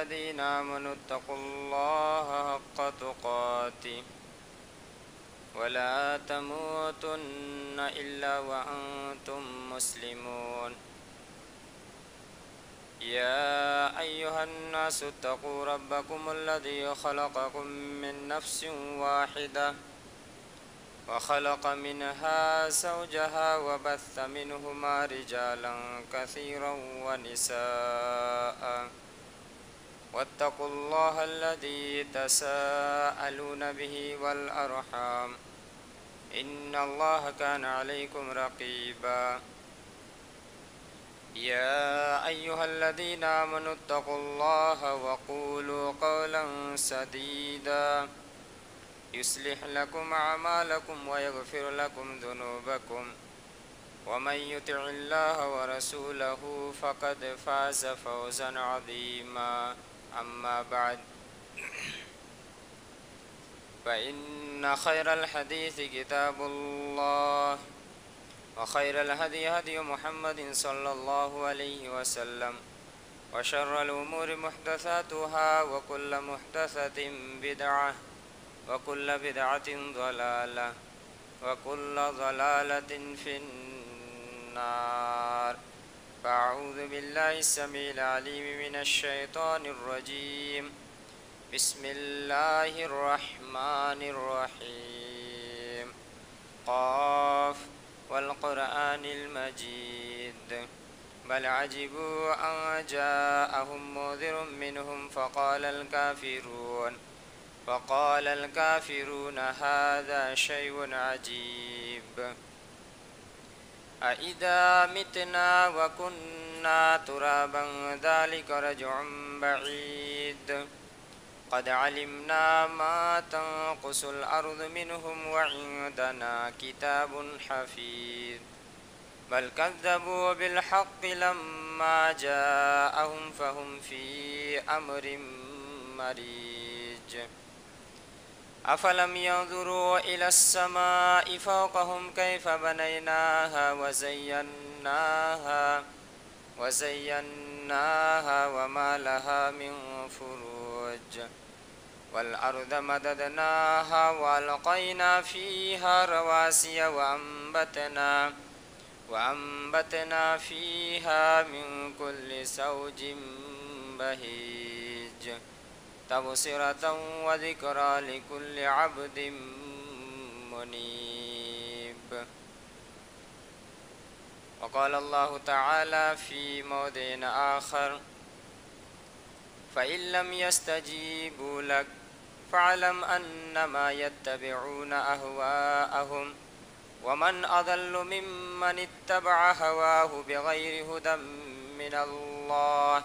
الذين آمنوا اتقوا الله حق تقاته ولا تموتن إلا وأنتم مسلمون يا أيها الناس اتقوا ربكم الذي خلقكم من نفس واحدة وخلق منها زوجها وبث منهما رجالا كثيرا ونساء واتقوا الله الذي تساءلون به والأرحام إن الله كان عليكم رقيبا يا أيها الذين آمنوا اتقوا الله وقولوا قولا سديدا يصلح لكم أعمالكم ويغفر لكم ذنوبكم ومن يطع الله ورسوله فقد فاز فوزا عظيما أما بعد فإن خير الحديث كتاب الله وخير الهدي هدي محمد صلى الله عليه وسلم وشر الأمور محدثاتها وكل محدثة بدعة وكل بدعة ضلالة وكل ضلالة في النار فأعوذ بالله السميع العليم من الشيطان الرجيم بسم الله الرحمن الرحيم قاف والقرآن المجيد بل عجبوا أن جاءهم منذر منهم فقال الكافرون هذا شيء عجيب أإذا متنا وكنا ترابا ذلك رجع بعيد قد علمنا ما تنقص الأرض منهم وعندنا كتاب حفيظ بل كذبوا بالحق لما جاءهم فهم في أمر مريج أفلم ينظروا إلى السماء فوقهم كيف بنيناها وزيناها وما لها من فروج والأرض مددناها وألقينا فيها رواسي وأنبتنا فيها من كل زوج بهيج تبصرة وذكرى لكل عبد منيب وقال الله تعالى في موضع آخر فإن لم يستجيبوا لك فاعلم أنما يتبعون أهواءهم ومن أضل ممن اتبع هواه بغير هدى من الله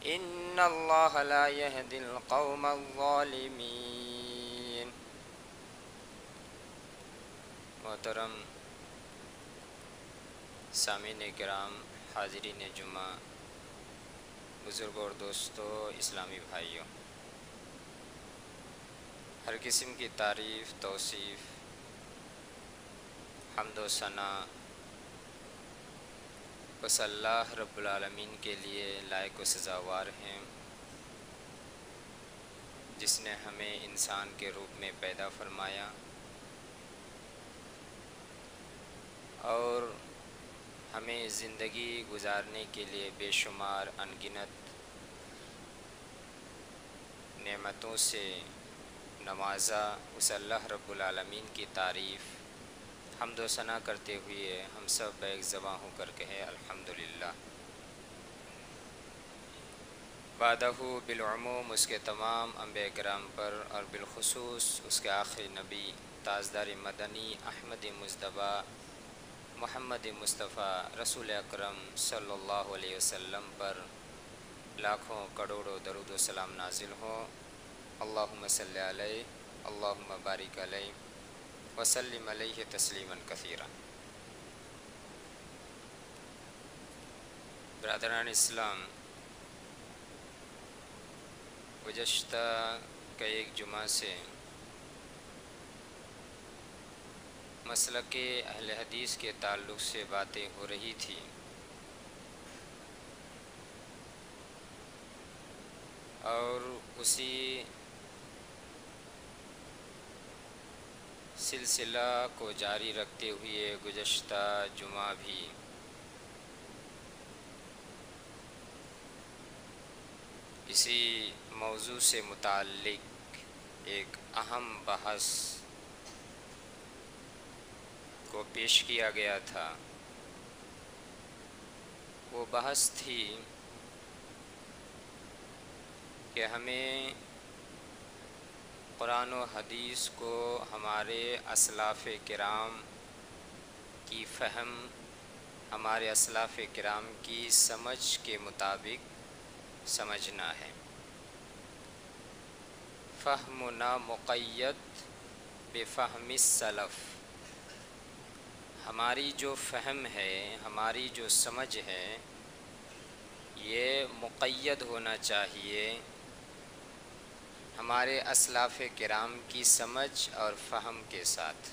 إن الله لا يهدي القوم الظالمين محترم سامعین کرام، حاضرین جمعہ، بزرگوں اور دوستوں، اسلامی بھائیوں، ہر قسم کی تعریف، توصیف، حمد و ثنا بس اللہ رب العالمین کے لیے لائق و سزاوار ہیں، جس نے ہمیں انسان کے روپ میں پیدا فرمایا اور ہمیں زندگی گزارنے کے لیے بے شمار انگنت نعمتوں سے نوازا۔ اس اللہ رب العالمین کی تعریف حمد و ثنا کرتے ہوئے ہم سب بیک زباں ہو کر کہیں الحمدللہ۔ بعدہ بالعموم اس کے تمام انبیاء کرام پر اور بالخصوص اس کے آخری نبی تاجدار مدنی احمد مجتبیٰ محمد مصطفیٰ رسول اکرم صلی اللہ علیہ وسلم پر لاکھوں کروڑوں درود و سلام نازل ہوں۔ اللہم صلی علیہ، اللہم بارک علیہ، وسلم علیہ تسلیما کثیرا۔ برادران اسلام، گزشتہ کئی جمعہ سے مسلک اہل حدیث کے تعلق سے باتیں ہو رہی تھی، اسی سلسلہ کو جاری رکھتے ہوئے گزشتہ جمعہ بھی اسی موضوع سے متعلق ایک اہم بحث کو پیش کیا گیا تھا۔ وہ بحث تھی کہ ہمیں قرآن و حدیث کو ہمارے اسلاف کرام کی فہم، ہمارے اسلاف کرام کی سمجھ کے مطابق سمجھنا ہے۔ فہمنا مقید بفہم السلف، ہماری جو فہم ہے، ہماری جو سمجھ ہے، یہ مقید ہونا چاہیے ہمارے اسلاف کرام کی سمجھ اور فہم کے ساتھ۔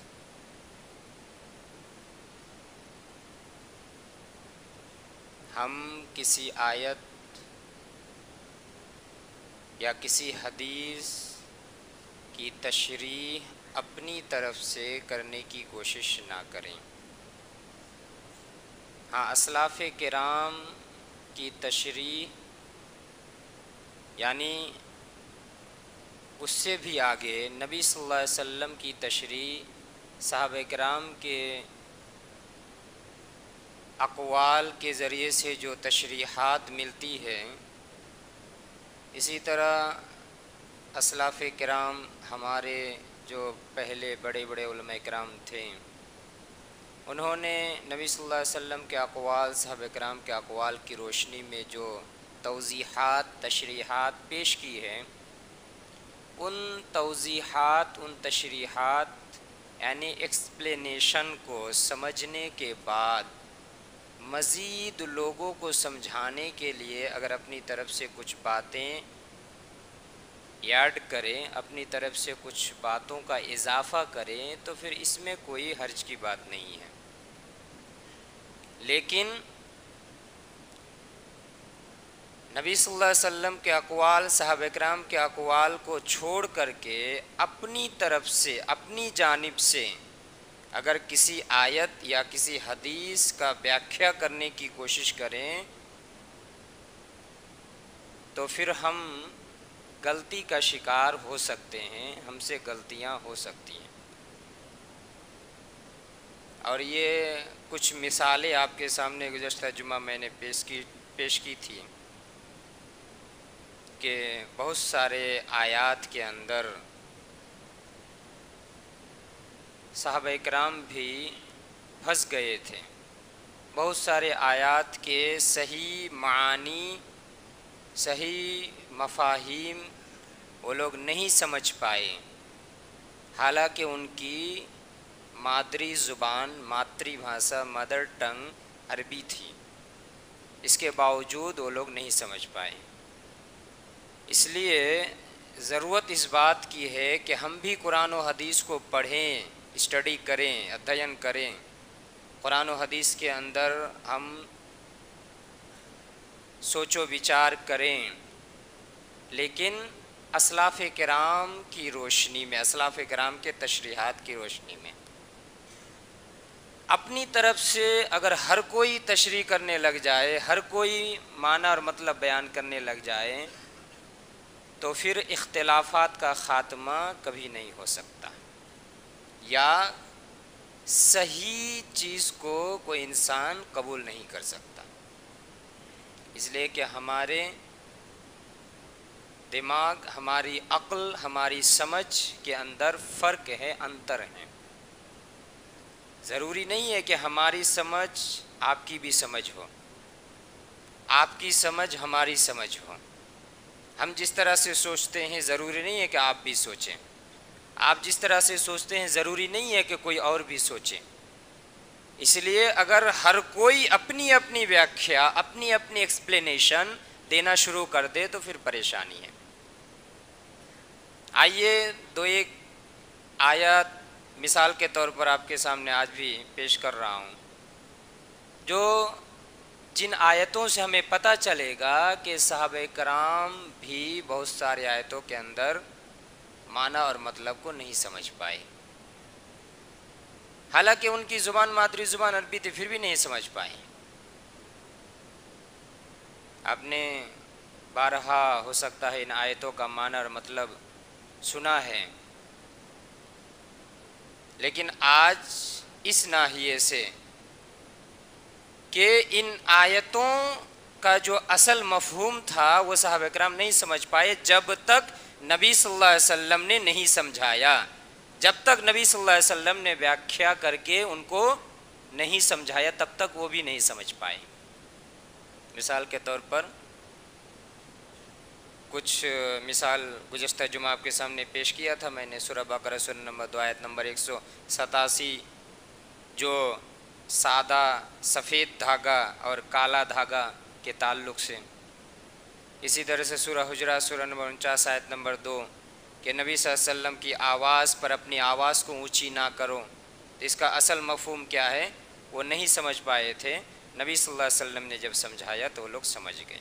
ہم کسی آیت یا کسی حدیث کی تشریح اپنی طرف سے کرنے کی کوشش نہ کریں۔ ہاں، اسلاف کرام کی تشریح یعنی اس سے بھی آگے نبی صلی اللہ علیہ وسلم کی تشریح، صحابہ کرام کے اقوال کے ذریعے سے جو تشریحات ملتی ہے، اسی طرح اسلاف کرام ہمارے جو پہلے بڑے بڑے علماء کرام تھے، انہوں نے نبی صلی اللہ علیہ وسلم کے اقوال، صحابہ کرام کے اقوال کی روشنی میں جو توضیحات، تشریحات پیش کی ہے، ان توضیحات، ان تشریحات یعنی ایکسپلینیشن کو سمجھنے کے بعد مزید لوگوں کو سمجھانے کے لیے اگر اپنی طرف سے کچھ باتیں ایڈ کریں، اپنی طرف سے کچھ باتوں کا اضافہ کریں، تو پھر اس میں کوئی حرج کی بات نہیں ہے۔ لیکن نبی صلی اللہ علیہ وسلم کے اقوال، صحابہ کرام کے اقوال کو چھوڑ کر کے اپنی طرف سے، اپنی جانب سے اگر کسی آیت یا کسی حدیث کا ویاخیا کرنے کی کوشش کریں تو پھر ہم غلطی کا شکار ہو سکتے ہیں، ہم سے غلطیاں ہو سکتی ہیں۔ اور یہ کچھ مثالیں آپ کے سامنے گزشتہ جمعہ میں نے پیش کی تھی کہ بہت سارے آیات کے اندر صحابہ کرام بھی پھنس گئے تھے، بہت سارے آیات کے صحیح معانی، صحیح مفاہیم وہ لوگ نہیں سمجھ پائے، حالانکہ ان کی مادری زبان، ماتری بھاشا، مدر ٹنگ عربی تھی، اس کے باوجود وہ لوگ نہیں سمجھ پائے۔ اس لیے ضرورت اس بات کی ہے کہ ہم بھی قرآن و حدیث کو پڑھیں، اسٹڈی کریں، ادھین کریں، قرآن و حدیث کے اندر ہم سوچ و وچار کریں، لیکن اسلاف کرام کی روشنی میں، اسلاف کرام کے تشریحات کی روشنی میں۔ اپنی طرف سے اگر ہر کوئی تشریح کرنے لگ جائے، ہر کوئی معنی اور مطلب بیان کرنے لگ جائے تو پھر اختلافات کا خاتمہ کبھی نہیں ہو سکتا، یا صحیح چیز کو کوئی انسان قبول نہیں کر سکتا۔ اس لیے کہ ہمارے دماغ، ہماری عقل، ہماری سمجھ کے اندر فرق ہے، انتر ہے۔ ضروری نہیں ہے کہ ہماری سمجھ آپ کی بھی سمجھ ہو، آپ کی سمجھ ہماری سمجھ ہو۔ ہم جس طرح سے سوچتے ہیں ضروری نہیں ہے کہ آپ بھی سوچیں، آپ جس طرح سے سوچتے ہیں ضروری نہیں ہے کہ کوئی اور بھی سوچے۔ اس لیے اگر ہر کوئی اپنی اپنی ویاخیا، اپنی اپنی ایکسپلینیشن دینا شروع کر دے تو پھر پریشانی ہے۔ آئیے دو ایک آیات مثال کے طور پر آپ کے سامنے آج بھی پیش کر رہا ہوں، جو جن آیتوں سے ہمیں پتہ چلے گا کہ صحابہ کرام بھی بہت سارے آیتوں کے اندر معنی اور مطلب کو نہیں سمجھ پائے، حالانکہ ان کی زبان مادری زبان عربی تھی، پھر بھی نہیں سمجھ پائے۔ آپ نے بارہا ہو سکتا ہے ان آیتوں کا معنی اور مطلب سنا ہے، لیکن آج اس ناحیے سے کہ ان آیتوں کا جو اصل مفہوم تھا وہ صحابہ کرام نہیں سمجھ پائے جب تک نبی صلی اللہ علیہ وسلم نے نہیں سمجھایا، جب تک نبی صلی اللہ علیہ وسلم نے ویاخیا کر کے ان کو نہیں سمجھایا تب تک وہ بھی نہیں سمجھ پائے۔ مثال کے طور پر کچھ مثال گزشتہ جمعہ آپ کے سامنے پیش کیا تھا میں نے، سورہ بقرہ سورہ نمبر 2 آیت نمبر 187، جو سادہ سفید دھاگا اور کالا دھاگا کے تعلق سے۔ اسی طرح سے سورہ حجرات سورہ نمبر 49 آیت نمبر 2 کہ نبی صلی اللہ علیہ وسلم کی آواز پر اپنی آواز کو اونچی نہ کرو، تو اس کا اصل مفہوم کیا ہے وہ نہیں سمجھ پائے تھے، نبی صلی اللہ علیہ وسلم نے جب سمجھایا تو وہ لوگ سمجھ گئے۔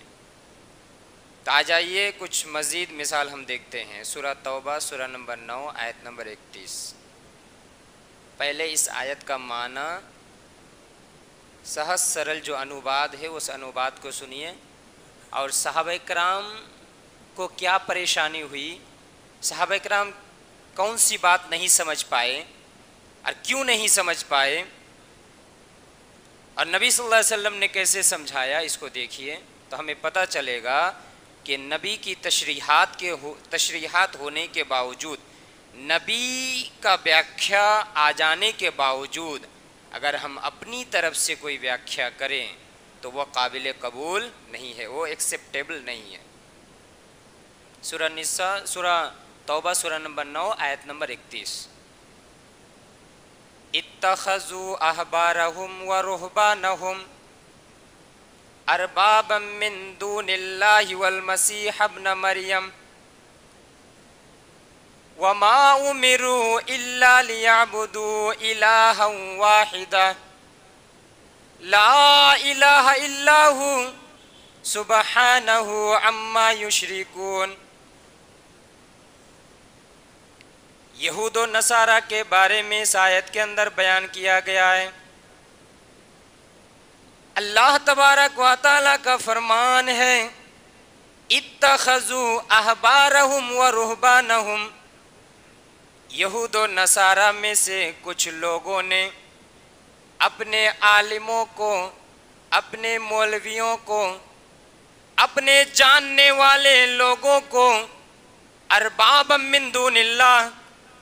تو آ جائیے کچھ مزید مثال ہم دیکھتے ہیں، سورہ توبہ سورہ نمبر 9 آیت نمبر 31۔ پہلے اس آیت کا معنی سہج سرل جو انوباد ہے اس انوباد کو سنیے، اور صحابہ کرام کو کیا پریشانی ہوئی، صحابہ کرام کون سی بات نہیں سمجھ پائے اور کیوں نہیں سمجھ پائے، اور نبی صلی اللہ علیہ وسلم نے کیسے سمجھایا، اس کو دیکھیے تو ہمیں پتہ چلے گا کہ نبی کی تشریحات ہونے کے باوجود، نبی کا ویاخیا آ جانے کے باوجود اگر ہم اپنی طرف سے کوئی ویاخیا کریں تو وہ قابل قبول نہیں ہے، وہ ایکسیپٹیبل نہیں ہے۔ سورہ توبہ سورہ نمبر 9 آیت نمبر 31۔ اتخذوا احبارهم ورهبانهم اربابا من دون اللہ والمسیح ابن مریم وما امروا الا ليعبدوا الہا واحدا لا الہ الا ہو سبحانہ عما یشرکون۔ یہود و نصارہ کے بارے میں اس آیت کے اندر بیان کیا گیا ہے۔ اللہ تبارک و تعالیٰ کا فرمان ہے اتخذوا احبارہم و رہبانہم، یہود و نصارہ میں سے کچھ لوگوں نے اپنے عالموں کو، اپنے مولویوں کو، اپنے جاننے والے لوگوں کو ارباب من دون اللہ،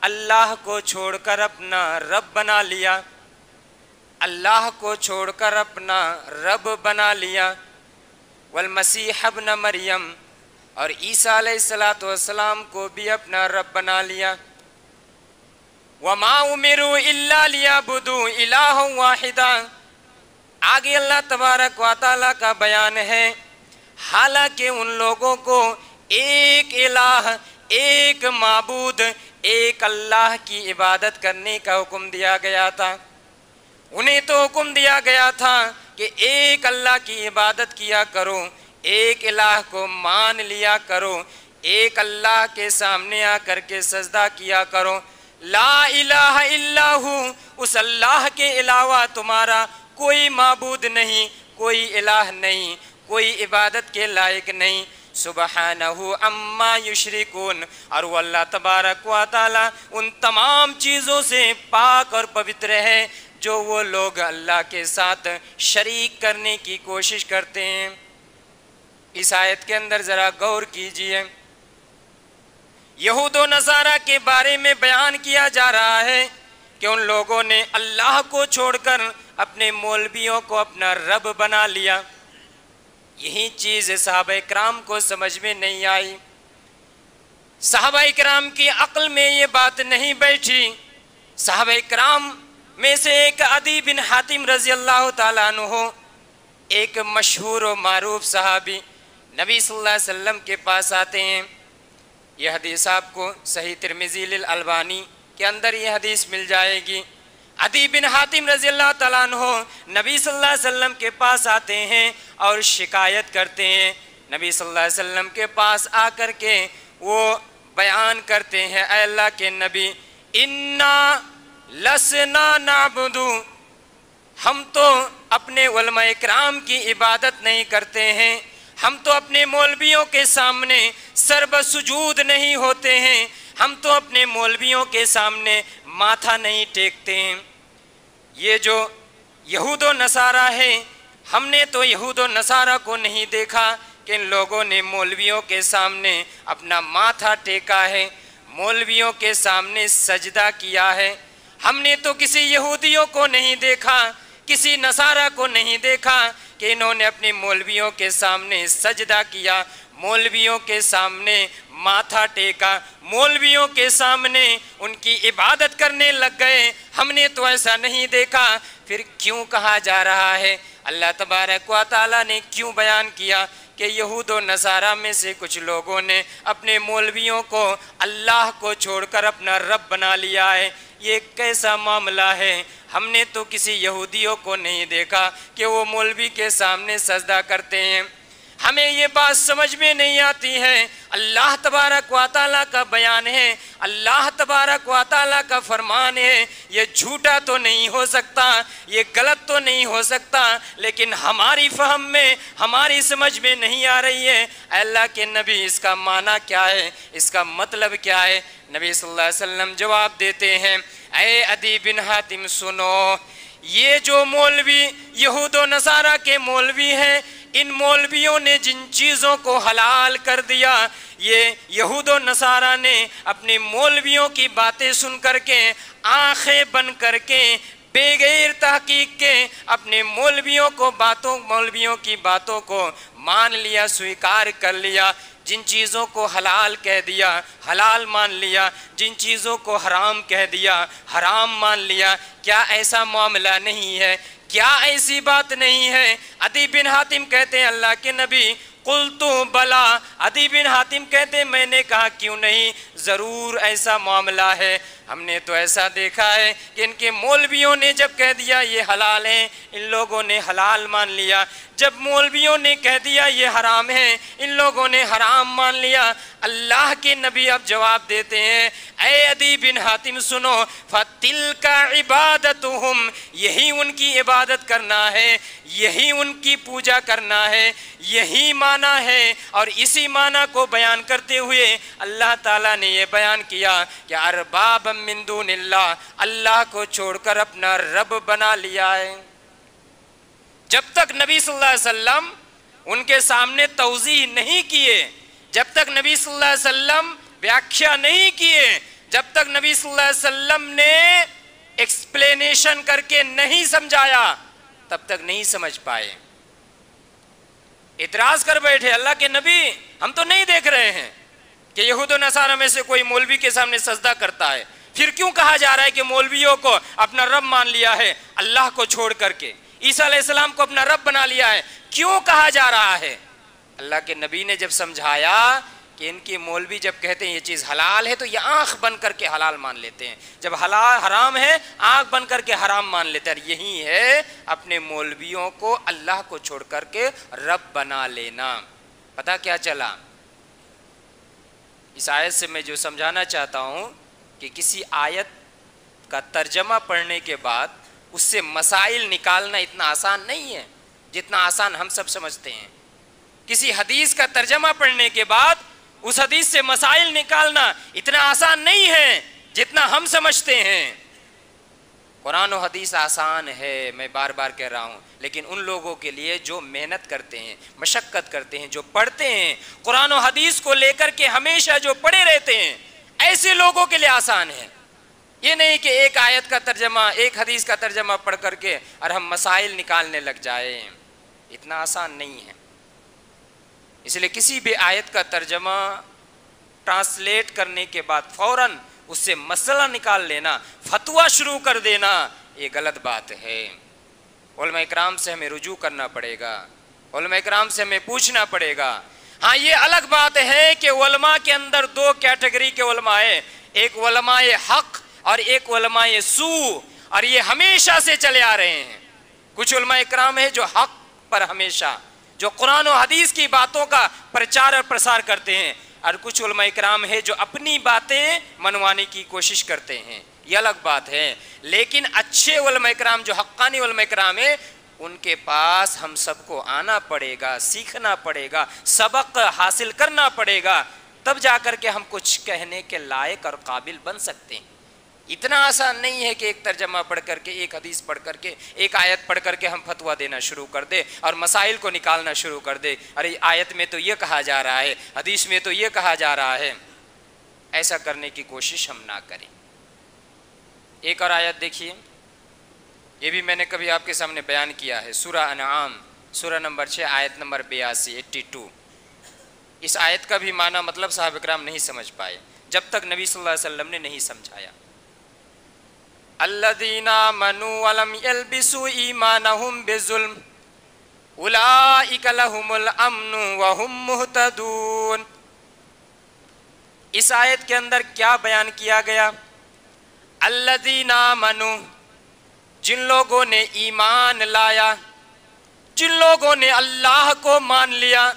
اللہ کو چھوڑ کر اپنا رب بنا لیا، اللہ کو چھوڑ کر اپنا رب بنا لیا، والمسیح ابن مریم، اور عیسیٰ علیہ السلام کو بھی اپنا رب بنا لیا۔ وما امروا الا ليعبدوا الہا واحدا، آگے اللہ تبارک و تعالیٰ کا بیان ہے حالانکہ ان لوگوں کو ایک الہ، ایک معبود، ایک اللہ کی عبادت کرنے کا حکم دیا گیا تھا، انہیں تو حکم دیا گیا تھا کہ ایک اللہ کی عبادت کیا کرو، ایک الہ کو مان لیا کرو، ایک اللہ کے سامنے آ کر کے سجدہ کیا کرو، لا الہ الا ہو، اس اللہ کے علاوہ تمہارا کوئی معبود نہیں، کوئی الہ نہیں، کوئی عبادت کے لائق نہیں، سبحانہ عما یشرکون، اور وہ اللہ تبارک و تعالی ان تمام چیزوں سے پاک اور پوتر ہے جو وہ لوگ اللہ کے ساتھ شریک کرنے کی کوشش کرتے ہیں۔ اس آیت کے اندر ذرا غور کیجئے، یہود و نصارہ کے بارے میں بیان کیا جا رہا ہے کہ ان لوگوں نے اللہ کو چھوڑ کر اپنے مولویوں کو اپنا رب بنا لیا۔ یہی چیز صحابہ کرام کو سمجھ میں نہیں آئی، صحابہ کرام کی عقل میں یہ بات نہیں بیٹھی۔ صحابہ کرام میں سے ایک عدی بن حاتم رضی اللہ تعالیٰ عنہ، ایک مشہور و معروف صحابی، نبی صلی اللہ علیہ وسلم کے پاس آتے ہیں۔ یہ حدیث آپ کو صحیح ترمذی للالبانی کے اندر یہ حدیث مل جائے گی۔ عدی بن حاتم رضی اللہ تعالیٰ عنہ نبی صلی اللہ علیہ وسلم کے پاس آتے ہیں اور شکایت کرتے ہیں۔ نبی صلی اللہ علیہ وسلم کے پاس آ کر کے وہ بیان کرتے ہیں، اے اللہ کے نبی، انا لسنا نعبد، ہم تو اپنے علماء کرام کی عبادت نہیں کرتے ہیں، ہم تو اپنے مولویوں کے سامنے سر بسجود نہیں ہوتے ہیں، ہم تو اپنے مولویوں کے سامنے ماتھا نہیں ٹیکتے ہیں۔ یہ جو یہود و نصارہ ہیں، ہم نے تو یہود و نصارہ کو نہیں دیکھا کہ ان لوگوں نے مولویوں کے سامنے اپنا ماتھا ٹیکا ہے، مولویوں کے سامنے سجدہ کیا ہے۔ ہم نے تو کسی یہودیوں کو نہیں دیکھا، کسی نصارہ کو نہیں دیکھا کہ انہوں نے اپنے مولویوں کے سامنے سجدہ کیا، مولویوں کے سامنے ماتھا ٹیکا، مولویوں کے سامنے ان کی عبادت کرنے لگ گئے۔ ہم نے تو ایسا نہیں دیکھا۔ پھر کیوں کہا جا رہا ہے؟ اللہ تبارک و تعالیٰ نے کیوں بیان کیا کہ یہود و نصارہ میں سے کچھ لوگوں نے اپنے مولویوں کو اللہ کو چھوڑ کر اپنا رب بنا لیا ہے؟ یہ کیسا معاملہ ہے؟ ہم نے تو کسی یہودیوں کو نہیں دیکھا کہ وہ مولوی کے سامنے سجدہ کرتے ہیں۔ ہمیں یہ بات سمجھ میں نہیں آتی ہے۔ اللہ تبارک و تعالیٰ کا بیان ہے، اللہ تبارک و تعالیٰ کا فرمان ہے، یہ جھوٹا تو نہیں ہو سکتا، یہ غلط تو نہیں ہو سکتا، لیکن ہماری فہم میں، ہماری سمجھ میں نہیں آ رہی ہے۔ اے اللہ کے نبی، اس کا معنی کیا ہے؟ اس کا مطلب کیا ہے؟ نبی صلی اللہ علیہ وسلم جواب دیتے ہیں، اے عدی بن حاتم سنو، یہ جو مولوی یہود و نصارہ کے مولوی ہیں، ان مولویوں نے جن چیزوں کو حلال کر دیا، یہ یہود و نصارہ نے اپنے مولویوں کی باتیں سن کر کے، آنکھیں بند کر کے، بغیر تحقیق کے اپنے مولویوں کی باتوں کو مان لیا، سویکار کر لیا۔ جن چیزوں کو حلال کہہ دیا حلال مان لیا، جن چیزوں کو حرام کہہ دیا حرام مان لیا۔ کیا ایسا معاملہ نہیں ہے؟ کیا ایسی بات نہیں ہے؟ عدی بن حاتم کہتے ہیں، اللہ کے نبی، قلتو بلا، عدی بن حاتم کہتے ہیں، میں نے کہا کیوں نہیں، ضرور ایسا معاملہ ہے۔ ہم نے تو ایسا دیکھا ہے کہ ان کے مولویوں نے جب کہہ دیا یہ حلال ہے، ان لوگوں نے حلال مان لیا، جب مولویوں نے کہہ دیا یہ حرام ہے، ان لوگوں نے حرام مان لیا۔ اللہ کے نبی اب جواب دیتے ہیں، اے عدی بن حاتم سنو، فَتِلْكَ عِبَادَتُهُمْ، یہی ان کی عبادت کرنا ہے، یہی ان کی پوجا کرنا ہے، یہی معنی ہے۔ اور اسی معنی کو بیان کرتے ہوئے اللہ تعالیٰ نے یہ بیان کیا کہ ارباب من دون اللہ، اللہ کو چھوڑ کر اپنا رب بنا لیا ہے۔ جب تک نبی صلی اللہ علیہ وسلم ان کے سامنے توضیح نہیں کیے، جب تک نبی صلی اللہ علیہ وسلم ویاخیا نہیں کیے، جب تک نبی صلی اللہ علیہ وسلم نے ایکسپلینیشن کر کے نہیں سمجھایا، تب تک نہیں سمجھ پائے۔ اعتراض کر بیٹھے، اللہ کے نبی ہم تو نہیں دیکھ رہے ہیں کہ یہود و نصارہ میں سے کوئی مولوی کے سامنے سجدہ کرتا ہے، پھر کیوں کہا جا رہا ہے کہ مولویوں کو اپنا رب مان لیا ہے، اللہ کو چھوڑ کر کے عیسیٰ علیہ السلام کو اپنا رب بنا لیا ہے، کیوں کہا جا رہا ہے؟ اللہ کے نبی نے جب سمجھایا کہ ان کی مولوی جب کہتے ہیں یہ چیز حلال ہے تو یہ آنکھ بند کر کے حلال مان لیتے ہیں، جب حلال حرام ہے آنکھ بند کر کے حرام مان لیتے ہیں۔ یہی ہے اپنے مولویوں کو اللہ کو چھوڑ کر کے رب بنا لینا۔ پتہ کیا چلا؟ اس آیت سے میں جو سمجھانا چاہتا ہوں کہ کسی آیت کا ترجمہ پڑھنے کے بعد اس سے مسائل نکالنا اتنا آسان نہیں ہے جتنا آسان ہم سب سمجھتے ہیں۔ کسی حدیث کا ترجمہ پڑھنے کے بعد اس حدیث سے مسائل نکالنا اتنا آسان نہیں ہے جتنا ہم سمجھتے ہیں۔ قرآن و حدیث آسان ہے، میں بار بار کہہ رہا ہوں، لیکن ان لوگوں کے لیے جو محنت کرتے ہیں، مشقت کرتے ہیں، جو پڑھتے ہیں، قرآن و حدیث کو لے کر کے ہمیشہ جو پڑھے رہتے ہیں، ایسے لوگوں کے لیے آسان ہے۔ یہ نہیں کہ ایک آیت کا ترجمہ، ایک حدیث کا ترجمہ پڑھ کر کے اور ہم مسائل نکالنے لگ جائیں، اتنا آسان نہیں ہے۔ اس لیے کسی بھی آیت کا ترجمہ ٹرانسلیٹ کرنے کے بعد فوراً اس سے مسئلہ نکال لینا، فتویٰ شروع کر دینا، یہ غلط بات ہے۔ علماء اکرام سے ہمیں رجوع کرنا پڑے گا، علماء اکرام سے ہمیں پوچھنا پڑے گا۔ ہاں یہ الگ بات ہے کہ علماء کے اندر دو کیٹیگری کے علماء ہیں، ایک علماء حق اور ایک علماء سو، اور یہ ہمیشہ سے چلے آ رہے ہیں۔ کچھ علماء اکرام ہیں جو حق پر ہمیشہ جو قرآن و حدیث کی باتوں کا پرچار اور پرسار کرتے ہیں، اور کچھ علماء کرام ہیں جو اپنی باتیں منوانے کی کوشش کرتے ہیں، یہ الگ بات ہے۔ لیکن اچھے علماء کرام جو حقانی علماء کرام ہیں، ان کے پاس ہم سب کو آنا پڑے گا، سیکھنا پڑے گا، سبق حاصل کرنا پڑے گا، تب جا کر کے ہم کچھ کہنے کے لائق اور قابل بن سکتے ہیں۔ اتنا آسان نہیں ہے کہ ایک ترجمہ پڑھ کر کے، ایک حدیث پڑھ کر کے، ایک آیت پڑھ کر کے ہم فتویٰ دینا شروع کر دے اور مسائل کو نکالنا شروع کر دے، ارے آیت میں تو یہ کہا جا رہا ہے، حدیث میں تو یہ کہا جا رہا ہے۔ ایسا کرنے کی کوشش ہم نہ کریں۔ ایک اور آیت دیکھیے، یہ بھی میں نے کبھی آپ کے سامنے بیان کیا ہے، سورہ انعام، سورہ نمبر 6 آیت نمبر 82 82۔ اس آیت کا بھی معنی مطلب صحابہ کرام نہیں سمجھ پائے جب تک نبی صلی اللہ علیہ وسلم نے نہیں سمجھایا۔ الذین آمنوا ولم یلبسوا ایمانہم بظلم اولئک لہم الامن وہم مہتدون۔ اس آیت کے اندر کیا بیان کیا گیا؟ الذین آمنوا، جن لوگوں نے ایمان لایا، جن لوگوں نے اللہ کو مان لیا،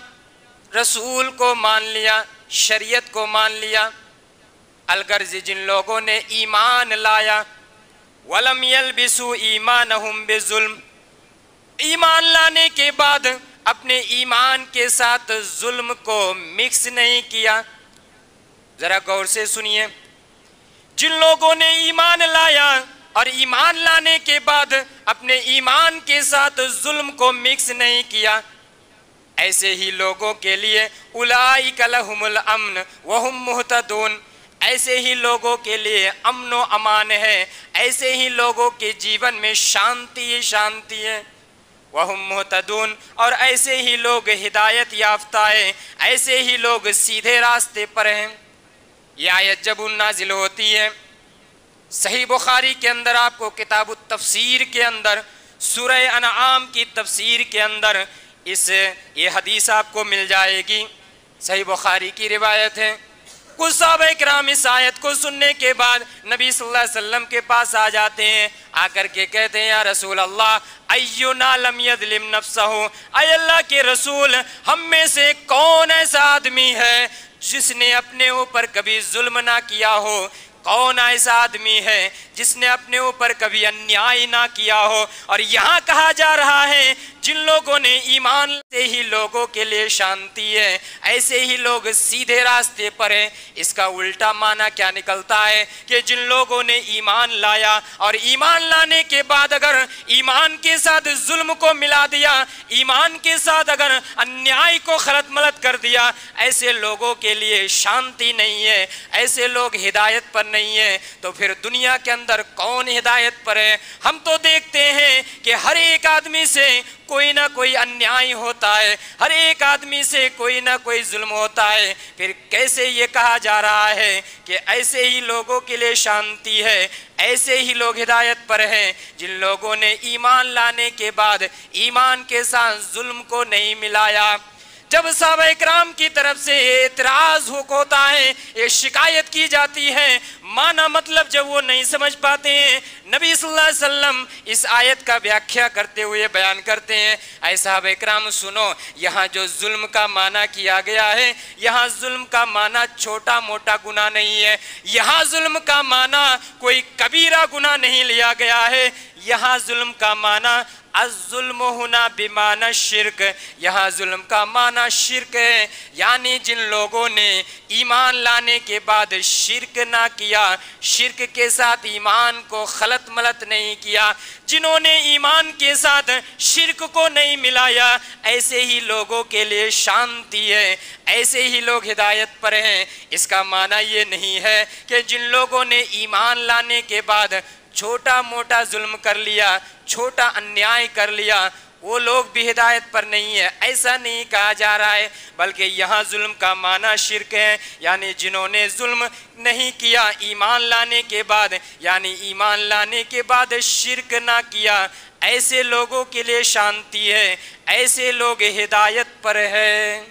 رسول کو مان لیا، شریعت کو مان لیا، الغرض جن لوگوں نے ایمان لایا، وَلَمْ يَلْبِسُوا إِيمَانَهُمْ بِظُلْمٍ، ایمان لانے کے بعد اپنے ایمان کے ساتھ ظلم کو مکس نہیں کیا۔ ذرا غور سے سنیے، جن لوگوں نے ایمان لایا اور ایمان لانے کے بعد اپنے ایمان کے ساتھ ظلم کو مکس نہیں کیا، ایسے ہی لوگوں کے لیے اولئک لہم الامن وہم مہتدون، ایسے ہی لوگوں کے لیے امن و امان ہے، ایسے ہی لوگوں کے جیون میں شانتی شانتی ہے، وہم مہتدون، اور ایسے ہی لوگ ہدایت یافتہ ہیں، ایسے ہی لوگ سیدھے راستے پر ہیں۔ یہ آیت جب نازل ہوتی ہے، صحیح بخاری کے اندر آپ کو کتاب التفسیر کے اندر سورہ انعام کی تفسیر کے اندر یہ حدیث آپ کو مل جائے گی، صحیح بخاری کی روایت ہے۔ کچھ صحابہ کرام اس آیت کو سننے کے بعد نبی صلی اللہ علیہ وسلم کے پاس آ جاتے ہیں، آ کر کے کہتے ہیں یا رسول اللہ اینا لم یظلم نفسہ، اے اللہ کے رسول، ہم میں سے کون ایسا آدمی ہے جس نے اپنے اوپر کبھی ظلم نہ کیا ہو؟ کون ایسا آدمی ہے جس نے اپنے اوپر کبھی انیائی نہ کیا ہو؟ اور یہاں کہا جا رہا ہے جن لوگوں نے ایمان سے ہی لوگوں کے لیے شانتی ہے، ایسے ہی لوگ سیدھے راستے پر ہیں۔ اس کا الٹا معنی کیا نکلتا ہے کہ جن لوگوں نے ایمان لایا اور ایمان لانے کے بعد اگر ایمان کے ساتھ ظلم کو ملا دیا، ایمان کے ساتھ اگر انیائی کو خلط ملط کر دیا، ایسے لوگوں کے لیے شانتی نہیں ہے، ایسے لوگ ہدایت پر نہیں ہے۔ تو پھر دنیا کے اندر کون ہدایت پر ہے؟ ہم تو دیکھتے ہیں کہ ہر ایک آدمی سے کوئی نہ کوئی انیائی ہوتا ہے، ہر ایک آدمی سے کوئی نہ کوئی ظلم ہوتا ہے۔ پھر کیسے یہ کہا جا رہا ہے کہ ایسے ہی لوگوں کے لیے شانتی ہے، ایسے ہی لوگ ہدایت پر ہیں جن لوگوں نے ایمان لانے کے بعد ایمان کے ساتھ ظلم کو نہیں ملایا۔ جب صحابہ اکرام کی طرف سے اعتراض ہوتا ہے، یہ شکایت کی جاتی ہے، معنی مطلب جب وہ نہیں سمجھ پاتے ہیں، نبی صلی اللہ علیہ وسلم اس آیت کا ویاخیا کرتے ہوئے بیان کرتے ہیں، اے صحابہ اکرام سنو، یہاں جو ظلم کا معنی کیا گیا ہے، یہاں ظلم کا معنی چھوٹا موٹا گناہ نہیں ہے، یہاں ظلم کا معنی کوئی کبیرہ گناہ نہیں لیا گیا ہے، یہاں ظلم کا معنی الظلم ہونا بمعنی شرک، یہاں ظلم کا معنی شرک ہے، یعنی جن لوگوں نے ایمان لانے کے بعد شرک نہ کیا، شرک کے ساتھ ایمان کو خلط ملط نہیں کیا، جنہوں نے ایمان کے ساتھ شرک کو نہیں ملایا، ایسے ہی لوگوں کے لیے شانتی ہے، ایسے ہی لوگ ہدایت پر ہیں۔ اس کا معنی یہ نہیں ہے کہ جن لوگوں نے ایمان لانے کے بعد چھوٹا موٹا ظلم کر لیا، چھوٹا انیائی کر لیا، وہ لوگ بھی ہدایت پر نہیں ہے، ایسا نہیں کہا جا رہا ہے، بلکہ یہاں ظلم کا معنی شرک ہے، یعنی جنہوں نے ظلم نہیں کیا ایمان لانے کے بعد، یعنی ایمان لانے کے بعد شرک نہ کیا، ایسے لوگوں کے لیے شانتی ہے، ایسے لوگ ہدایت پر ہے۔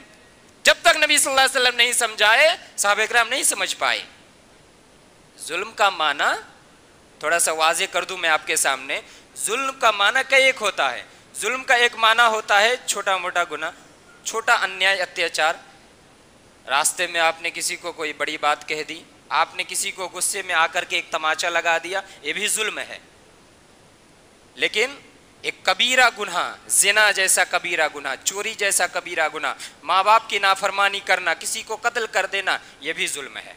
جب تک نبی صلی اللہ علیہ وسلم نہیں سمجھائے، صحابہ کرام نہیں سمجھ پائے۔ ظلم کا معنی تھوڑا سا واضح کر دوں میں آپ کے سامنے، ظلم کا معنی کا ایک ہوتا ہے، ظلم کا ایک معنی ہوتا ہے چھوٹا موٹا گناہ، چھوٹا انیائے اتیاچار، راستے میں آپ نے کسی کو کوئی بڑی بات کہہ دی، آپ نے کسی کو غصے میں آ کر کے ایک تماچا لگا دیا، یہ بھی ظلم ہے۔ لیکن ایک کبیرہ گناہ، زنا جیسا کبیرہ گناہ، چوری جیسا کبیرہ گناہ، ماں باپ کی نافرمانی کرنا، کسی کو قتل کر دینا، یہ بھی ظلم ہے۔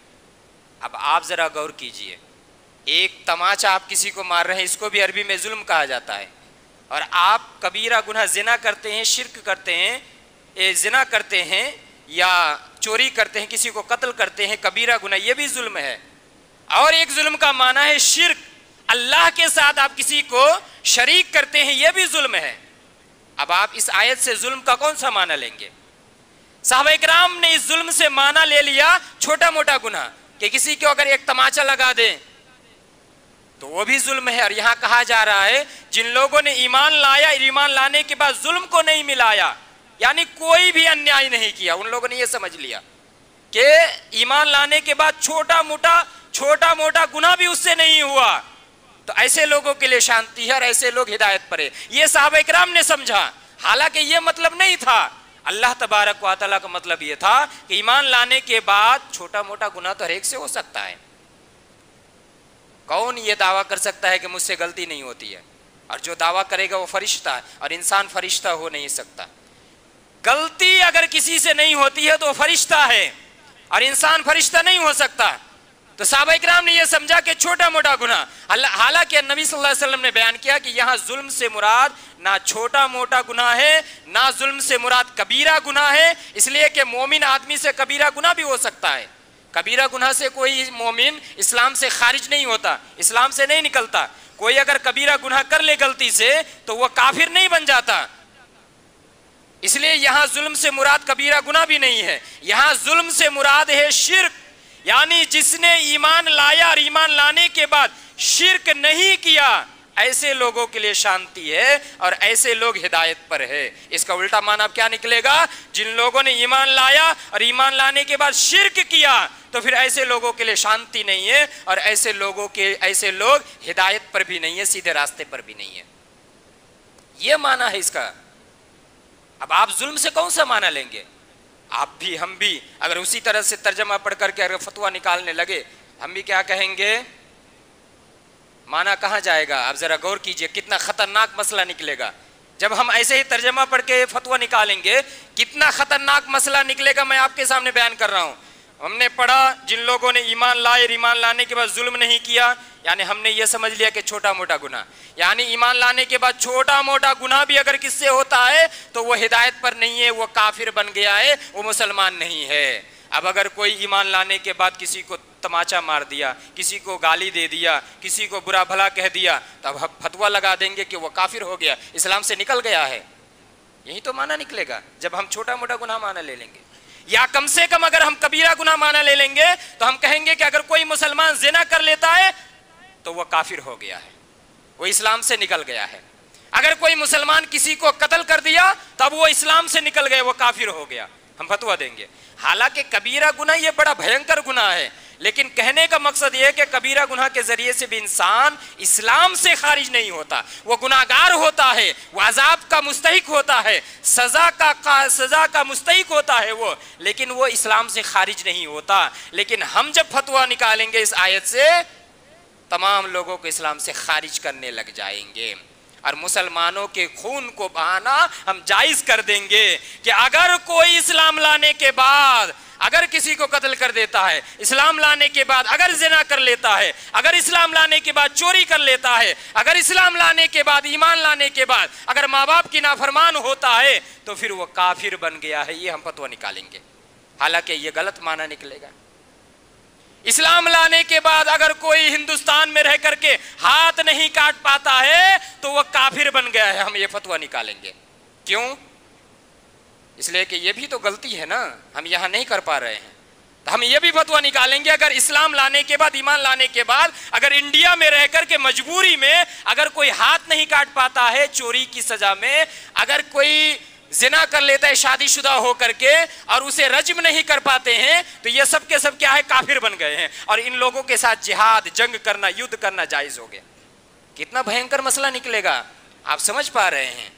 اب آپ ذرا غور کیجئے، ایک تماچا آپ کسی کو مار رہے ہیں، اس کو بھی عربی میں ظلم کہا جاتا ہے، اور آپ کبیرہ گناہ زنا کرتے ہیں، شرک کرتے ہیں، زنا کرتے ہیں یا چوری کرتے ہیں، کسی کو قتل کرتے ہیں، کبیرہ گناہ، یہ بھی ظلم ہے۔ اور ایک ظلم کا معنی ہے شرک، اللہ کے ساتھ آپ کسی کو شریک کرتے ہیں، یہ بھی ظلم ہے۔ اب آپ اس آیت سے ظلم کا کون سا معنی لیں گے؟ صحابہ کرام نے اس ظلم سے معنی لے لیا چھوٹا موٹا گناہ، کہ کسی کو اگر ایک تماچا لگا دیں تو وہ بھی ظلم ہے۔ اور یہاں کہا جا رہا ہے جن لوگوں نے ایمان لایا، ایمان لانے کے بعد ظلم کو نہیں ملایا، یعنی کوئی بھی انیائی نہیں کیا، ان لوگوں نے یہ سمجھ لیا کہ ایمان لانے کے بعد چھوٹا موٹا گناہ بھی اس سے نہیں ہوا، تو ایسے لوگوں کے لیے شانتی ہے اور ایسے لوگ ہدایت پر ہے، یہ صحابہ کرام نے سمجھا۔ حالانکہ یہ مطلب نہیں تھا، اللہ تبارک و تعالیٰ کا مطلب یہ تھا کہ ایمان لانے کے بعد چھوٹا موٹا گناہ تو ہر ایک سے ہو سکتا ہے۔ کون یہ دعویٰ کر سکتا ہے کہ مجھ سے غلطی نہیں ہوتی ہے؟ اور جو دعویٰ کرے گا وہ فرشتہ ہے، اور انسان فرشتہ ہو نہیں سکتا۔ غلطی اگر کسی سے نہیں ہوتی ہے تو وہ فرشتہ ہے، اور انسان فرشتہ نہیں ہو سکتا۔ تو صحابہ کرام نے یہ سمجھا کہ چھوٹا موٹا گناہ، حالانکہ نبی صلی اللہ علیہ وسلم نے بیان کیا کہ یہاں ظلم سے مراد نہ چھوٹا موٹا گناہ ہے، نہ ظلم سے مراد کبیرہ گناہ ہے، اس لیے کہ مومن آدمی سے کبیرہ گناہ بھی ہو سکتا ہے۔ کبیرہ گناہ سے کوئی مومن اسلام سے خارج نہیں ہوتا، اسلام سے نہیں نکلتا۔ کوئی اگر کبیرہ گناہ کر لے غلطی سے تو وہ کافر نہیں بن جاتا۔ اس لیے یہاں ظلم سے مراد کبیرہ گناہ بھی نہیں ہے، یہاں ظلم سے مراد ہے شرک، یعنی جس نے ایمان لایا اور ایمان لانے کے بعد شرک نہیں کیا، ایسے لوگوں کے لیے شانتی ہے اور ایسے لوگ ہدایت پر ہے۔ اس کا الٹا معنی اب کیا نکلے گا؟ جن لوگوں نے ایمان لایا اور ایمان لانے کے بعد شرک کیا تو پھر ایسے لوگوں کے لیے شانتی نہیں ہے، اور ایسے لوگ ہدایت پر بھی نہیں ہے، سیدھے راستے پر بھی نہیں ہے۔ یہ معنی ہے اس کا۔ اب آپ ظلم سے کون سا معنی لیں گے؟ آپ بھی ہم بھی اگر اسی طرح سے ترجمہ پڑھ کر کے اگر فتویٰ نکالنے لگے، ہم بھی کیا کہیں گے؟ معنی کہاں جائے گا؟ آپ ذرا غور کیجئے کتنا خطرناک مسئلہ نکلے گا جب ہم ایسے ہی ترجمہ پڑھ کے فتویٰ نکالیں گے، کتنا خطرناک مسئلہ نکلے گا۔ میں آپ کے سامنے بیان کر رہا ہوں، ہم نے پڑھا جن لوگوں نے ایمان لائے، ایمان لانے کے بعد ظلم نہیں کیا، یعنی ہم نے یہ سمجھ لیا کہ چھوٹا موٹا گناہ، یعنی ایمان لانے کے بعد چھوٹا موٹا گناہ بھی اگر کس سے ہوتا ہے تو وہ ہدایت پر نہیں ہے، وہ کافر بن گیا ہے، وہ مسلمان نہیں ہے۔ اب اگر کوئی ایمان لانے کے بعد کسی کو تماچا مار دیا، کسی کو گالی دے دیا، کسی کو برا بھلا کہہ دیا، تو اب فتویٰ لگا دیں گے کہ وہ کافر ہو گیا، اسلام سے نکل گیا ہے۔ یہی تو معنی نکلے گا جب ہم چھوٹا موٹا گناہ معنی لے لیں گے، یا کم سے کم اگر ہم کبیرہ گناہ معنی لے لیں گے تو ہم کہیں گے کہ اگر کوئی مسلمان زنا کر لیتا ہے تو وہ کافر ہو گیا ہے، وہ اسلام سے نکل گیا ہے۔ اگر کوئی مسلمان کسی کو قتل کر دیا تب وہ اسلام سے نکل گئے، وہ کافر ہو گیا، ہم فتویٰ دیں گے۔ حالانکہ کبیرہ گناہ یہ بڑا بھینکر گناہ ہے، لیکن کہنے کا مقصد یہ ہے کہ کبیرہ گناہ کے ذریعے سے بھی انسان اسلام سے خارج نہیں ہوتا، وہ گناہگار ہوتا ہے، وہ عذاب کا مستحق ہوتا ہے، سزا کا مستحق ہوتا ہے وہ، لیکن وہ اسلام سے خارج نہیں ہوتا۔ لیکن ہم جب فتویٰ نکالیں گے اس آیت سے، تمام لوگوں کو اسلام سے خارج کرنے لگ جائیں گے، اور مسلمانوں کے خون کو بہانا ہم جائز کر دیں گے کہ اگر کوئی اسلام لانے کے بعد اگر کسی کو قتل کر دیتا ہے، اسلام لانے کے بعد اگر زنا کر لیتا ہے، اگر اسلام لانے کے بعد چوری کر لیتا ہے، اگر اسلام لانے کے بعد ایمان لانے کے بعد اگر ماں باپ کی نافرمان ہوتا ہے تو پھر وہ کافر بن گیا ہے، یہ ہم فتویٰ نکالیں گے۔ حالانکہ یہ غلط معنی نکلے گا۔ اسلام لانے کے بعد اگر کوئی ہندوستان میں رہ کر کے ہاتھ نہیں کاٹ پاتا ہے تو وہ کافر بن گیا ہے، ہم یہ فتویٰ نکالیں گے۔ کیوں؟ اس لیے کہ یہ بھی تو غلطی ہے نا، ہم یہاں نہیں کر پا رہے ہیں، تو ہم یہ بھی فتویٰ نکالیں گے اگر اسلام لانے کے بعد، ایمان لانے کے بعد اگر انڈیا میں رہ کر کے مجبوری میں اگر کوئی ہاتھ نہیں کاٹ پاتا ہے چوری کی سزا میں، اگر کوئی زنا کر لیتا ہے شادی شدہ ہو کر کے اور اسے رجم نہیں کر پاتے ہیں تو یہ سب کے سب کیا ہے؟ کافر بن گئے ہیں، اور ان لوگوں کے ساتھ جہاد، جنگ کرنا، یدھ کرنا جائز ہو گیا۔ کتنا بھینکر مسئلہ نکلے گا، آپ سمجھ پا رہے ہیں؟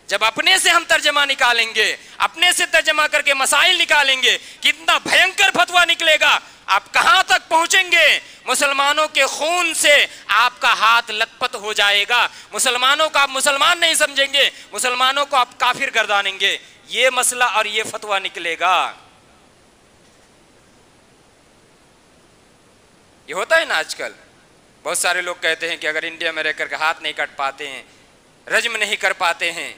جب اپنے سے ہم ترجمہ نکالیں گے، اپنے سے ترجمہ کر کے مسائل نکالیں گے، کتنا بھینکر فتویٰ نکلے گا، آپ کہاں تک پہنچیں گے؟ مسلمانوں کے خون سے آپ کا ہاتھ لت پت ہو جائے گا، مسلمانوں کو آپ مسلمان نہیں سمجھیں گے، مسلمانوں کو آپ کافر گردانیں گے، یہ مسئلہ اور یہ فتویٰ نکلے گا۔ یہ ہوتا ہے نا آج کل، بہت سارے لوگ کہتے ہیں کہ اگر انڈیا میں رہ کر کے ہاتھ نہیں کٹ پاتے ہیں، رجم نہیں کر پاتے ہیں،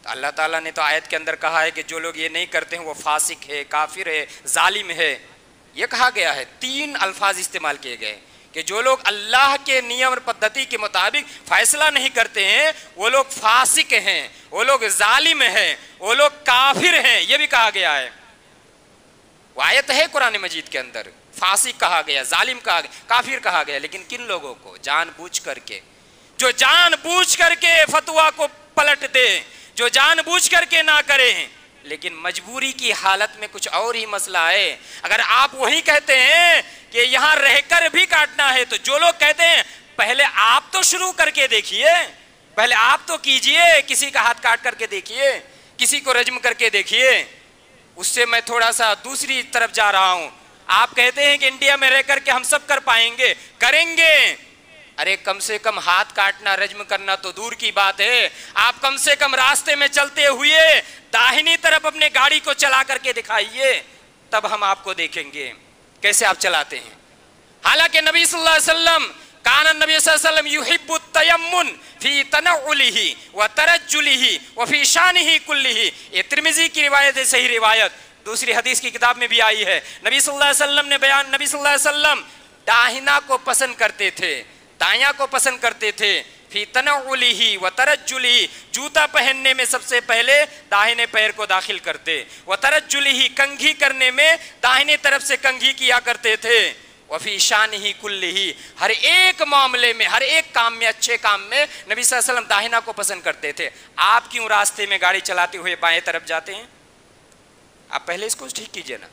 تو اللہ تعالیٰ نے تو آیت کے اندر کہا ہے کہ جو لوگ یہ نہیں کرتے ہیں وہ فاسق ہے، کافر ہے، ظالم ہے، یہ کہا گیا ہے۔ 3 الفاظ استعمال کیے گئے کہ جو لوگ اللہ کے نیم اور پدھتی کے مطابق فیصلہ نہیں کرتے ہیں وہ لوگ فاسق ہیں، وہ لوگ ظالم ہیں، وہ لوگ کافر ہیں، یہ بھی کہا گیا ہے۔ وہ آیت ہے قرآن مجید کے اندر، فاسق کہا گیا، ظالم کہا گیا، کافر کہا گیا، لیکن کن لوگوں کو؟ جان بوجھ کر کے، جو جان بوجھ کر کے فتویٰ کو پلٹ دے، جو جان بوجھ کر کے نہ کریں، لیکن مجبوری کی حالت میں کچھ اور ہی مسئلہ ہے۔ اگر آپ وہی کہتے ہیں کہ یہاں رہ کر بھی کاٹنا ہے، تو جو لوگ کہتے ہیں پہلے آپ تو شروع کر کے دیکھیے، پہلے آپ تو کیجئے، کسی کا ہاتھ کاٹ کر کے دیکھیے، کسی کو رجم کر کے دیکھیے۔ اس سے میں تھوڑا سا دوسری طرف جا رہا ہوں۔ آپ کہتے ہیں کہ انڈیا میں رہ کر کے ہم سب کر پائیں گے، کریں گے، ارے کم سے کم ہاتھ کاٹنا، رجم کرنا تو دور کی بات ہے، آپ کم سے کم راستے میں چلتے ہوئے داہنی طرف اپنے گاڑی کو چلا کر کے دکھائیے، تب ہم آپ کو دیکھیں گے کیسے آپ چلاتے ہیں۔ حالانکہ نبی صلی اللہ علیہ وسلم کان النبی صلی اللہ علیہ وسلم یحب التیمن فی تنعلہ وترجلہ وفی شانہ کلہ، یہ ترمذی کی روایت ہے، صحیح روایت، دوسری حدیث کی کتاب میں بھی آئی ہے۔ نبی صلی اللہ علیہ وسلم نے بیان، نبی صلی اللہ علیہ وسلم داہنا کو پسند کرتے تھے، دایاں کو پسند کرتے تھے، فی تنعلہ وترجلہ، جوتا پہننے میں سب سے پہلے داہنے پیر کو داخل کرتے، وترجلہ، کنگھی کرنے میں داہنے طرف سے کنگھی کیا کرتے تھے، وفی شانہ کلہ، ہر ایک معاملے میں، ہر ایک کام میں، اچھے کام میں نبی صلی اللہ علیہ وسلم داہنا کو پسند کرتے تھے۔ آپ کیوں راستے میں گاڑی چلاتے ہوئے بائیں طرف جاتے ہیں؟ آپ پہلے اس کو ٹھیک کیجئے نا،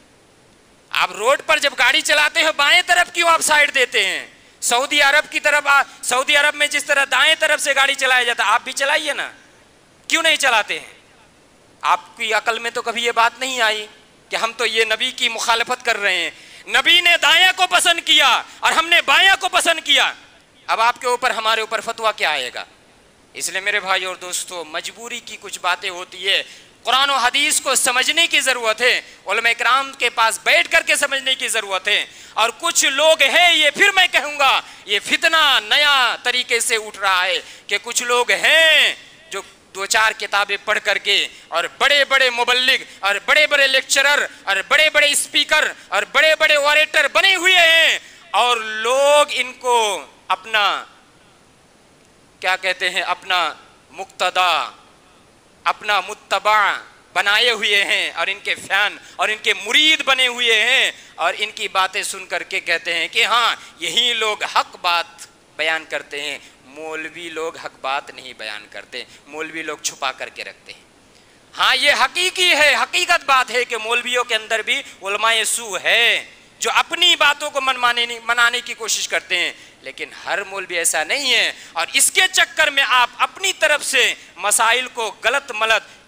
آپ روڈ پر جب گاڑی چلاتے ہیں بائیں طرف کیوں آپ سائیڈ دیتے ہیں؟ سعودی عرب کی طرف، سعودی عرب میں جس طرح دائیں طرف سے گاڑی چلایا جاتا، آپ بھی چلائیے نا، کیوں نہیں چلاتے ہیں؟ آپ کی عقل میں تو کبھی یہ بات نہیں آئی کہ ہم تو یہ نبی کی مخالفت کر رہے ہیں، نبی نے دائیں کو پسند کیا اور ہم نے بائیں کو پسند کیا، اب آپ کے اوپر، ہمارے اوپر فتویٰ کیا آئے گا؟ اس لیے میرے بھائی اور دوستو، مجبوری کی کچھ باتیں ہوتی ہے، قرآن و حدیث کو سمجھنے کی ضرورت ہے، علماء اکرام کے پاس بیٹھ کر کے سمجھنے کی ضرورت ہے۔ اور کچھ لوگ ہیں، یہ پھر میں کہوں گا، یہ فتنہ نیا طریقے سے اٹھ رہا ہے کہ کچھ لوگ ہیں جو 2-4 کتابیں پڑھ کر کے اور بڑے بڑے مبلغ اور بڑے بڑے لیکچرر اور بڑے بڑے اسپیکر اور بڑے بڑے اوریٹر بنے ہوئے ہیں، اور لوگ ان کو اپنا کیا کہتے ہیں، اپنا مقتدا، اپنا متبع بنائے ہوئے ہیں، اور ان کے فین اور ان کے مرید بنے ہوئے ہیں، اور ان کی باتیں سن کر کے کہتے ہیں کہ ہاں یہی لوگ حق بات بیان کرتے ہیں۔ مولوی لوگ حق بات نہیں بیان کرتے، مولوی لوگ چھپا کر کے رکھتے ہیں۔ ہاں یہ حقیقی ہے، حقیقت بات ہے کہ مولویوں کے اندر بھی علماء سو ہے جو اپنی باتوں کو منانے کی کوشش کرتے ہیں، لیکن ہر مولوی ایسا نہیں ہے، اور اس کے چکر میں آپ اپنی طرف سے مسائل کو غلط ملت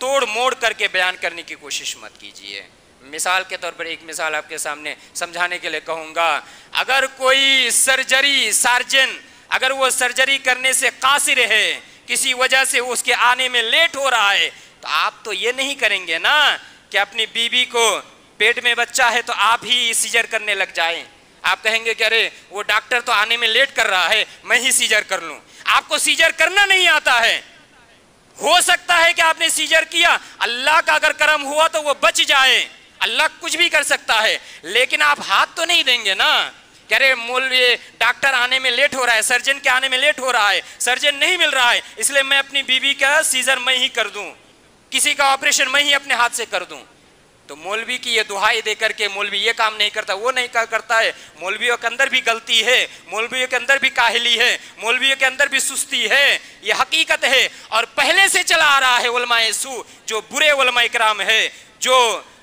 توڑ موڑ کر کے بیان کرنے کی کوشش مت کیجیے۔ مثال کے طور پر ایک مثال آپ کے سامنے سمجھانے کے لیے کہوں گا، اگر کوئی سرجن اگر وہ سرجری کرنے سے قاصر ہے، کسی وجہ سے اس کے آنے میں لیٹ ہو رہا ہے، تو آپ تو یہ نہیں کریں گے نا کہ اپنی بیوی کو پیٹ میں بچہ ہے تو آپ ہی سیجر کرنے لگ جائیں۔ آپ کہیں گے کہ ارے وہ ڈاکٹر تو آنے میں لیٹ کر رہا ہے، میں ہی سیجر کر لوں۔ آپ کو سیجر کرنا نہیں آتا ہے، ہو سکتا ہے کہ آپ نے سیجر کیا، اللہ کا اگر کرم ہوا تو وہ بچ جائے، اللہ کچھ بھی کر سکتا ہے، لیکن آپ ہاتھ تو نہیں دیں گے نا کہ ارے مولوی ڈاکٹر آنے میں لیٹ ہو رہا ہے، سرجن کے آنے میں لیٹ ہو رہا ہے، سرجن نہیں مل رہا ہے، اس لیے میں اپنی بیوی کا سیزر میں ہی کر دوں، کسی کا آپریشن میں ہی اپنے ہاتھ سے کر دوں۔ تو مولوی کی یہ دعائی دے کر کے مولوی یہ کام نہیں کرتا، وہ نہیں کرتا ہے، مولویوں کے اندر بھی غلطی ہے، مولویوں کے اندر بھی کاہلی ہے، مولویوں کے اندر بھی سستی ہے، یہ حقیقت ہے، اور پہلے سے چلا آ رہا ہے۔ علماء سو جو برے علماء اکرام ہے، جو